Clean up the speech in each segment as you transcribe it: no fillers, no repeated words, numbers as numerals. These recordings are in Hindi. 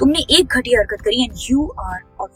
तुमने एक घटिया हरकत करी एंड यू आर ऑफ।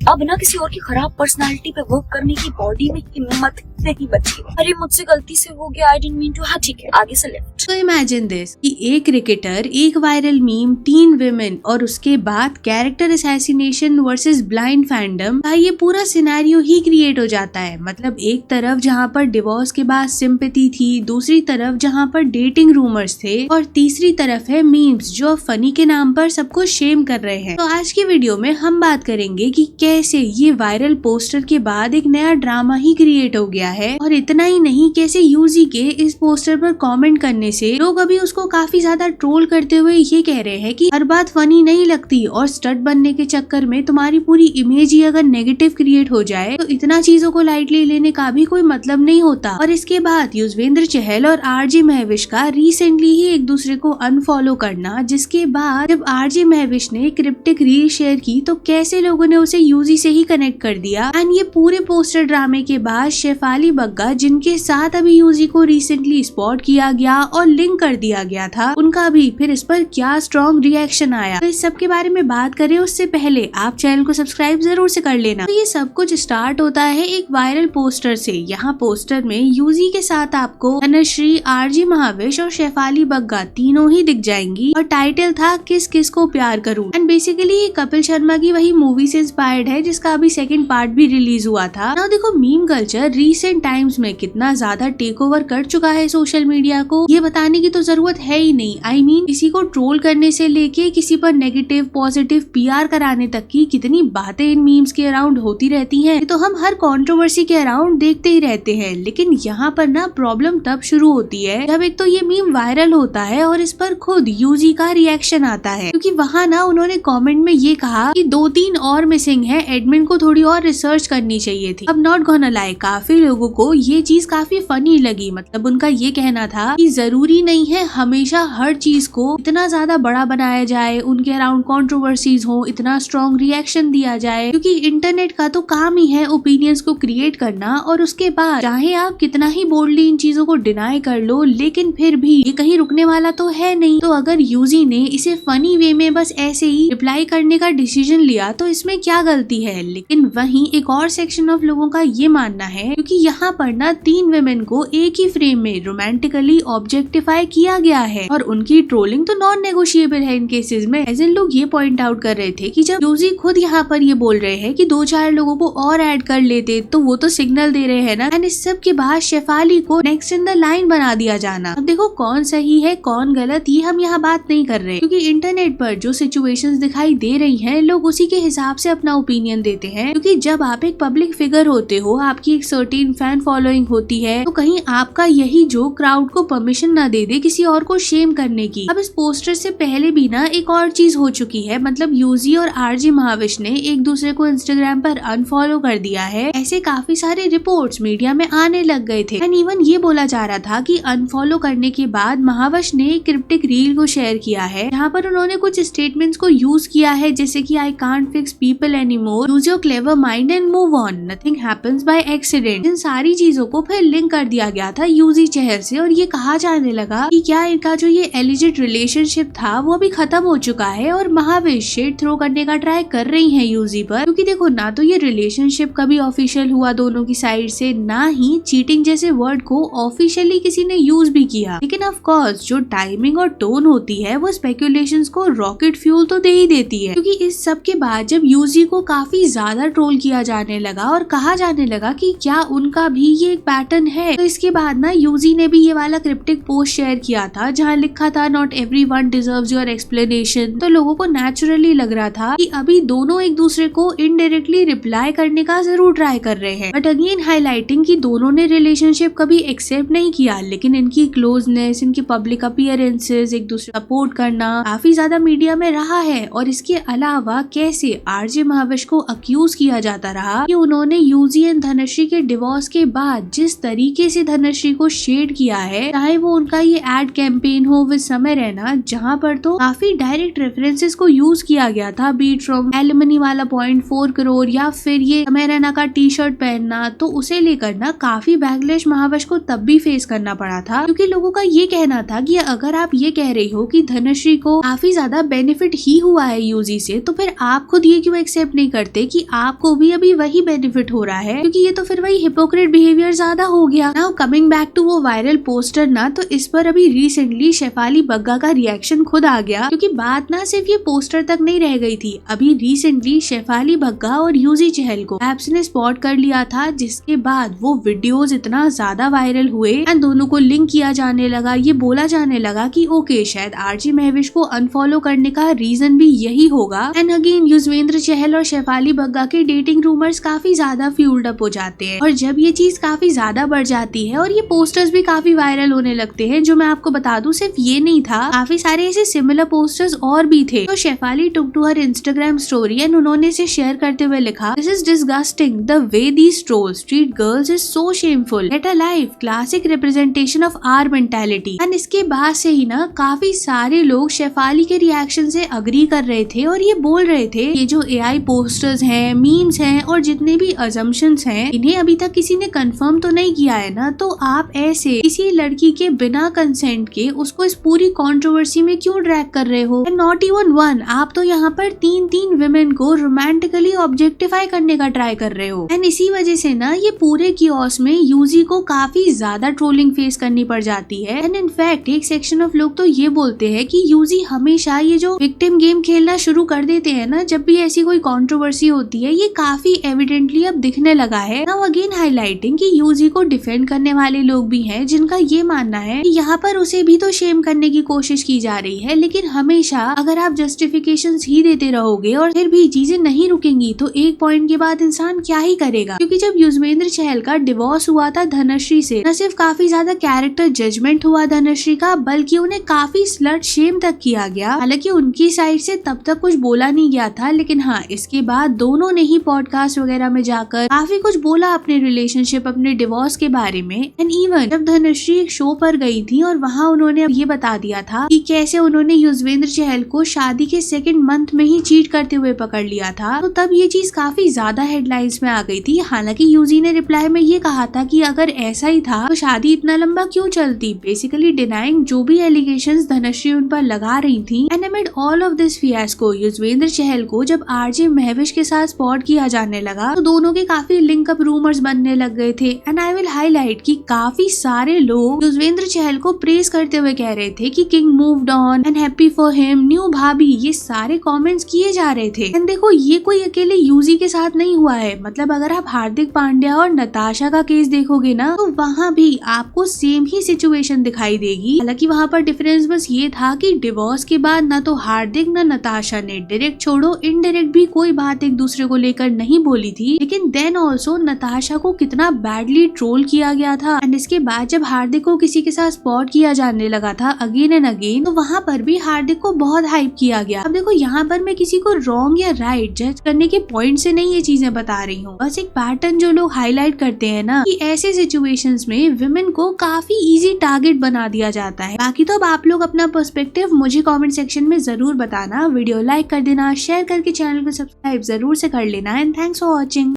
अब ना किसी और की खराब पर्सनालिटी पे वर्क करने की बॉडी में हिम्मत नहीं बची। अरे मुझसे गलती से हो गया, आई डिडंट मीन टू। हाँ ठीक है, आगे से लेफ्ट। तो इमेजिन दिस कि एक क्रिकेटर, एक वायरल मीम, 3 विमेन और उसके बाद character assassination versus blind fandom का ये पूरा सिनेरियो ही क्रिएट हो जाता है। मतलब एक तरफ जहाँ पर डिवोर्स के बाद सिंपैथी थी, दूसरी तरफ जहाँ पर डेटिंग रूमर्स थे, और तीसरी तरफ है मीम्स जो फनी के नाम पर सबको शेम कर रहे हैं। तो आज की वीडियो में हम बात करेंगे कि कैसे ये वायरल पोस्टर के बाद एक नया ड्रामा ही क्रिएट हो गया है, और इतना ही नहीं कैसे यूजी के इस पोस्टर पर कमेंट करने से लोग अभी उसको काफी ज्यादा ट्रोल करते हुए ये कह रहे हैं कि हर बात फनी नहीं लगती, और स्टड बनने के चक्कर में तुम्हारी पूरी इमेज ही अगर नेगेटिव क्रिएट हो जाए तो इतना चीजों को लाइटली लेने का भी कोई मतलब नहीं होता। और इसके बाद युजवेंद्र चहल और आरजे महविश का रिसेंटली ही एक दूसरे को अनफॉलो करना, जिसके बाद जब आरजे महविश ने क्रिप्टिक रील शेयर की तो कैसे लोगों ने उसे यूजी से ही कनेक्ट कर दिया। एंड ये पूरे पोस्टर ड्रामे के बाद शेफाली बग्गा, जिनके साथ अभी यूजी को रिसेंटली स्पॉट किया गया और लिंक कर दिया गया था, उनका भी फिर इस पर क्या स्ट्रॉन्ग रिएक्शन आया। तो इस सब के बारे में बात करें उससे पहले आप चैनल को सब्सक्राइब जरूर से कर लेना। तो ये सब कुछ स्टार्ट होता है एक वायरल पोस्टर से। यहाँ पोस्टर में यूजी के साथ आपको धनश्री, आरजे महाविश और शेफाली बग्गा तीनों ही दिख जाएंगी, और टाइटल था किस किस को प्यार करूं। एंड बेसिकली ये कपिल शर्मा की वही मूवी से इंस्पायर्ड है जिसका अभी सेकंड पार्ट भी रिलीज हुआ था। नाउ देखो, मीम कल्चर रिसेंट टाइम्स में कितना ज्यादा टेक ओवर कर चुका है सोशल मीडिया को, ये बताने की तो जरूरत है ही नहीं। आई मीन किसी को ट्रोल करने से लेके किसी पर नेगेटिव पॉजिटिव पीआर कराने तक की कितनी बातें इन मीम्स के अराउंड होती रहती हैं। तो हम हर कंट्रोवर्सी के अराउंड देखते ही रहते हैं, लेकिन यहाँ पर ना प्रॉब्लम तब शुरू होती है जब एक तो ये मीम वायरल होता है और इस पर खुद यूजी का रिएक्शन आता है, क्योंकि वहाँ ना उन्होंने कमेंट में ये कहा कि 2-3 और मिसिंग है, एडमिन को थोड़ी और रिसर्च करनी चाहिए थी। अब नॉट गोना लाई, काफी लोगों को ये चीज काफी फनी लगी। मतलब उनका ये कहना था कि जरूरी नहीं है हमेशा हर चीज को इतना ज्यादा बड़ा बनाया जाए, उनके अराउंड कंट्रोवर्सीज हो, इतना स्ट्रॉन्ग रिएक्शन दिया जाए, क्योंकि इंटरनेट का तो काम ही है ओपिनियंस को क्रिएट करना, और उसके बाद चाहे आप कितना ही बोल्डली इन चीजों को डिनाई कर लो, लेकिन फिर भी ये कहीं रुकने वाला तो है नहीं। तो अगर यूजी ने इसे फनी वे में बस ऐसे ही रिप्लाई करने का डिसीजन लिया तो इसमें क्या गलती है। लेकिन वहीं एक और सेक्शन ऑफ लोगों का ये मानना है, क्योंकि यहाँ पर ना 3 वुमेन को एक ही फ्रेम में रोमांटिकली ऑब्जेक्टिफाई किया गया है, और उनकी ट्रोलिंग तो नॉन नेगोशिएबल है इन केसेस में। ऐसे लोग ये पॉइंट आउट कर रहे थे कि जब यूजी खुद यहाँ पर ये बोल रहे हैं कि 2-4 लोगों को और ऐड कर लेते तो वो तो सिग्नल दे रहे हैं ना। एंड इस सब के बाद शेफाली को नेक्स्ट इन द लाइन बना दिया जाना। अब देखो कौन सही है कौन गलत ये हम यहाँ बात नहीं कर रहे, क्योंकि इंटरनेट पर जो सिचुएशंस दिखाई दे रही हैं लोग उसी के हिसाब से अपना ओपिनियन देते हैं। क्योंकि जब आप एक पब्लिक फिगर होते हो, आपकी एक सर्टेन फैन फॉलोइंग होती है, तो कहीं आपका यही जो क्राउड को परमिशन ना दे दे किसी और को शेम करने की। अब इस पोस्टर से पहले भी ना एक और चीज हो चुकी है। मतलब यूजी और आरजे महाविश ने एक दूसरे को इंस्टाग्राम पर अनफॉलो कर दिया है। ऐसे काफी सारे रिपोर्ट्स मीडिया में आने लग गए थे, एंड इवन ये बोला जा रहा था कि अनफॉलो करने के बाद महाविश ने क्रिप्टिक रील को शेयर किया है, जहाँ पर उन्होंने कुछ स्टेटमेंट्स को यूज किया है, जैसे कि I can't fix people anymore, use your clever mind and move on, nothing happens by accident. इन सारी चीजों को फिर लिंक कर दिया गया था यूजी चहल से, और ये कहा जाने लगा कि क्या इनका जो ये एलिजिड रिलेशनशिप था वो अभी खत्म हो चुका है, और महाविश शेड थ्रो करने का ट्राई कर रही है यूजी पर। क्योंकि देखो ना तो ये रिलेशनशिप कभी ऑफिशियल हुआ दोनों की साइड से, ना ही चीटिंग जैसे वर्ड को ऑफिशियली किसी ने यूज भी किया। लेकिन ऑफ कोर्स जो टाइमिंग और टोन होती है वो स्पेकुलेशंस को रॉकेट फ्यूल तो दे ही देती है। क्योंकि इस सब के बाद जब यूजी को काफी ज्यादा ट्रोल किया जाने लगा और कहा जाने लगा कि क्या उनका भी ये एक पैटर्न है, तो इसके बाद ना यूजी ने भी ये वाला क्रिप्टिक पोस्ट शेयर किया था जहाँ लिखा था not everyone deserves your explanation. तो लोगों को नेचुरली लग रहा था कि अभी दोनों एक दूसरे को इनडायरेक्टली रिप्लाई करने का जरूर ट्राई कर रहे हैं, बट अगेन हाईलाइटिंग कि दोनों ने रिलेशनशिप कभी एक्सेप्ट नहीं किया, लेकिन इनकी क्लोजनेस, इनकी पब्लिक अपीयरेंसेस, एक दूसरे सपोर्ट करना काफी ज्यादा मीडिया में रहा है। और इसके अलावा कैसे आरजे महाविश को अक्यूज किया जाता रहा कि उन्होंने यूजी एंड धनश्री के डिवोर्स के बाद जिस तरीके से धनश्री को शेड किया है, चाहे वो उनका ये एड कैंपेन हो विद समय रैना, जहाँ पर तो काफी डायरेक्ट रेफरेंसेस को यूज किया गया था, बीट फ्रॉम एलिमनी वाला 0.4 करोड़ या फिर ये समय रैना का टी शर्ट पहनना, तो उसे लेकर ना काफी बैकलैश महावश को तब भी फेस करना पड़ा था, क्योंकि लोगों का ये कहना था कि अगर आप ये कह रही हो कि धनश्री को काफी ज्यादा बेनिफिट ही हुआ है यूजी से, तो फिर आप खुद ये क्यों एक्सेप्ट नहीं करते कि आपको भी अभी वही बेनिफिट हो रहा है, क्योंकि ये तो फिर वही हिपोक्रेट बिहेवियर ज्यादा हो गया। नाउ कमिंग बैक टू वो वायरल पोस्टर ना, तो इस पर अभी रिसेंटली शेफाली बग्गा का रिएक्शन खुद आ गया, क्योंकि बात ना सिर्फ ये पोस्टर तक नहीं रह गई थी। अभी रिसेंटली शेफाली बग्गा और यूजी चहल को एप्स ने स्पॉट कर लिया था, जिसके बाद वो वीडियोस इतना ज्यादा वायरल हुए एंड दोनों को लिंक किया जाने लगा। ये बोला जाने लगा कि ओके, शायद आरजे महविश को अनफॉलो करने का रीजन भी यही होगा। एंड अगेन युजवेंद्र चहल और शेफाली बग्गा के डेटिंग रूमर्स काफी ज्यादा फ्यूल्ड अप हो जाते हैं, और जब ये चीज काफी ज्यादा बढ़ जाती है और ये पोस्टर्स भी काफी वायरल होने लगते हैं, जो मैं आपको बता दूं सिर्फ ये नहीं था, काफी सारे ऐसे सिमिलर पोस्टर्स और भी थे। तो Shefali took to her Instagram story and उन्होंने इसे शेयर करते हुए लिखा, this is disgusting the way these trolls treat girls is so shameful, get a life, classic representation of our mentality. And इसके बाद से ही ना काफी सारे लोग शेफाली के रिएक्शन से अग्री कर रहे थे और ये बोल रहे थे ये जो एआई पोस्टर्स हैं, मीम्स हैं और जितने भी अजम्पशंस हैं, इन्हें अभी तक किसी ने कंफर्म तो नहीं किया है ना, तो आप ऐसे किसी लड़की के बिना कंसेंट के उसको इस पूरी कंट्रोवर्सी में क्यों ड्रैग कर रहे हो। एंड नॉट इवन वन, आप तो यहाँ पर तीन विमेन को रोमांटिकली ऑब्जेक्टिफाई करने का ट्राई कर रहे हो। एंड इसी वजह से ना ये पूरे कियोस में यूजी को काफी ज्यादा ट्रोलिंग फेस करनी पड़ जाती है। एंड इनफैक्ट एक सेक्शन ऑफ लोग तो ये बोलते हैं कि यूजी हमेशा ये जो विक्टिम गेम खेलना शुरू कर देते हैं ना, जब भी ऐसी कोई कंट्रोवर्सी होती है, ये काफी एविडेंटली अब दिखने लगा है। नाउ अगेन हाईलाइटिंग कि यूजी को डिफेंड करने वाले लोग भी हैं, जिनका ये मानना है कि यहाँ पर उसे भी तो शेम करने की कोशिश की जा रही है, लेकिन हमेशा अगर आप जस्टिफिकेशंस ही देते रहोगे और फिर भी चीजें नहीं रुकेंगी, तो एक पॉइंट के बाद इंसान क्या ही करेगा। क्योंकि जब युजवेंद्र चहल का डिवोर्स हुआ था धनश्री से, न सिर्फ काफी ज्यादा कैरेक्टर जजमेंट हुआ धनश्री का, बल्कि उन्हें काफी स्लट शेम तक किया गया। हालांकि उनकी साइड से तब तक कुछ बोला नहीं गया था, लेकिन हाँ, इसके बाद दोनों ने ही पॉडकास्ट वगैरह में जाकर काफी कुछ बोला अपने रिलेशनशिप, अपने डिवोर्स के बारे में। एंड इवन जब धनश्री एक शो पर गई थी और वहाँ उन्होंने ये बता दिया था कि कैसे उन्होंने युजवेंद्र चहल को शादी के सेकंड मंथ में ही चीट करते हुए पकड़ लिया था, तो तब ये चीज काफी ज्यादा हेडलाइंस में आ गई थी। हालांकि यूजी ने रिप्लाई में ये कहा था कि अगर ऐसा ही था तो शादी इतना लंबा क्यों चलती, बेसिकली डिनाइंग जो भी एलिगेशंस धनश्री उन पर लगा रही थी। And amid all of this fiasco, Yuzvendra Chahal को जब आरजे महविश के साथ स्पॉट किया जाने लगा, तो दोनों के काफी लिंक अप रूमर्स बनने लग गए थे। एंड आई विल हाईलाइट कि काफी सारे लोग युजवेंद्र चहल को प्रेज करते हुए कह रहे थे कि king moved on and happy for him, new भाभी, ये सारे कमेंट्स किए जा रहे थे। एंड देखो, ये कोई अकेले यूजी के साथ नहीं हुआ है, मतलब अगर आप हार्दिक पांड्या और नताशा का केस देखोगे ना, तो वहाँ भी आपको सेम ही सिचुएशन दिखाई देगी। हालांकि वहाँ पर डिफरेंस बस ये था कि डिवोर्स के बाद ना तो हार्दिक ना नताशा ने डायरेक्ट छोड़ो इनडायरेक्ट भी कोई बात एक दूसरे को लेकर नहीं बोली थी, लेकिन देन ऑल्सो नताशा को कितना बैडली ट्रोल किया गया था। एंड इसके बाद जब हार्दिक को किसी के साथ स्पॉट किया जाने लगा था अगेन एंड अगेन, तो वहाँ पर भी हार्दिक को बहुत हाइप किया गया। अब देखो, यहाँ पर मैं किसी को रॉन्ग या राइट जज करने के पॉइंट से नहीं ये चीजें बता रही हूँ, बस एक पैटर्न जो लोग हाईलाइट करते हैं ना, कि ऐसे सिचुएशंस में विमेन को काफी इजी टारगेट बना दिया जाता है। बाकी तो अब आप लोग अपना पर्सपेक्टिव मुझे कमेंट सेक्शन में जरूर बताना, वीडियो लाइक कर देना, शेयर करके चैनल को सब्सक्राइब जरूर से कर लेना। And thanks for watching.